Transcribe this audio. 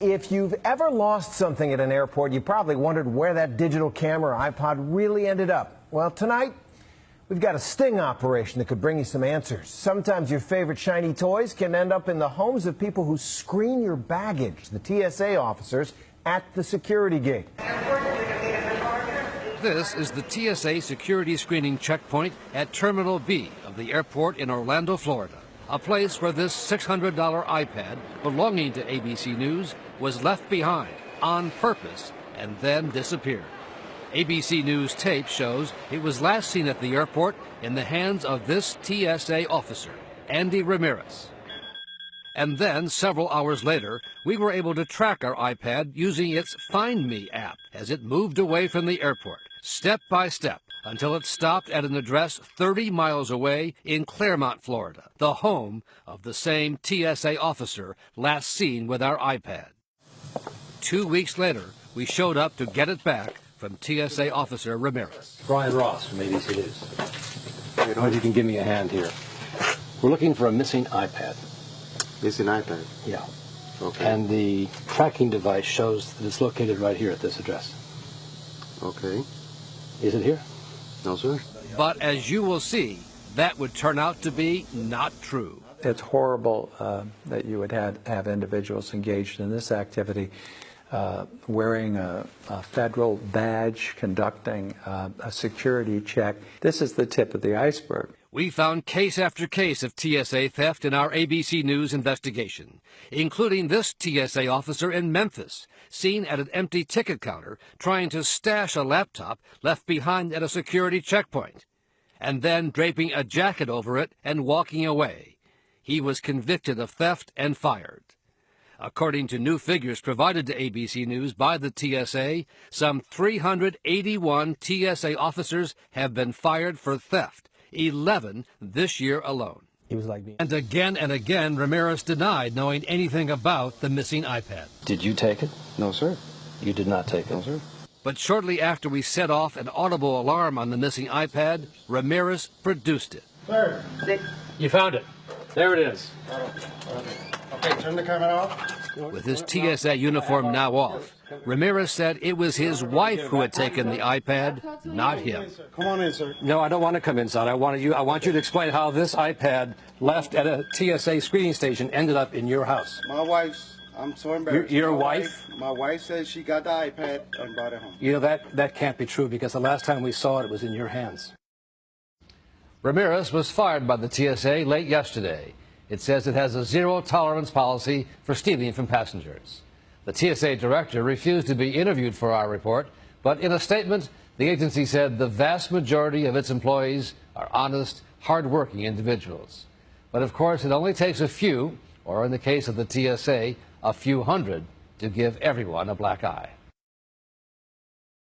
If you've ever lost something at an airport, you probably wondered where that digital camera or iPod really ended up. Well, tonight, we've got a sting operation that could bring you some answers. Sometimes your favorite shiny toys can end up in the homes of people who screen your baggage, the TSA officers at the security gate. This is the TSA security screening checkpoint at Terminal B of the airport in Orlando, Florida. A place where this $600 iPad belonging to ABC News was left behind on purpose and then disappeared. ABC News tape shows it was last seen at the airport in the hands of this TSA officer, Andy Ramirez. And then, several hours later, we were able to track our iPad using its Find Me app as it moved away from the airport, step by step, until it stopped at an address 30 miles away in Clermont, Florida, the home of the same TSA officer last seen with our iPad. 2 weeks later, we showed up to get it back from TSA officer Ramirez. Brian Ross from ABC News. I don't know if you can give me a hand here. We're looking for a missing iPad. Missing iPad? Yeah. Okay. And the tracking device shows that it's located right here at this address. Okay. Is it here? No, sir. But as you will see, that would turn out to be not true. It's horrible that you would have individuals engaged in this activity, wearing a federal badge, conducting a security check. This is the tip of the iceberg. We found case after case of TSA theft in our ABC News investigation, including this TSA officer in Memphis, seen at an empty ticket counter trying to stash a laptop left behind at a security checkpoint, and then draping a jacket over it and walking away. He was convicted of theft and fired. According to new figures provided to ABC News by the TSA, some 381 TSA officers have been fired for theft, 11 this year alone. He was like me. And again, Ramirez denied knowing anything about the missing iPad. Did you take it? No, sir. You did not take it? No, sir. But shortly after we set off an audible alarm on the missing iPad, Ramirez produced it. Sir. You found it. There it is. Okay, turn the camera off. With his TSA uniform now off, Ramirez said it was his wife who had taken the iPad, not him. Come on in, sir. No, I don't want to come inside. I want you to explain how this iPad left at a TSA screening station ended up in your house. My wife's, I'm so embarrassed. Your wife? My wife said she got the iPad and brought it home. You know, that can't be true because the last time we saw it, it was in your hands. Ramirez was fired by the TSA late yesterday. It says it has a zero-tolerance policy for stealing from passengers. The TSA director refused to be interviewed for our report, but in a statement, the agency said the vast majority of its employees are honest, hard-working individuals. But of course, it only takes a few, or in the case of the TSA, a few hundred, to give everyone a black eye.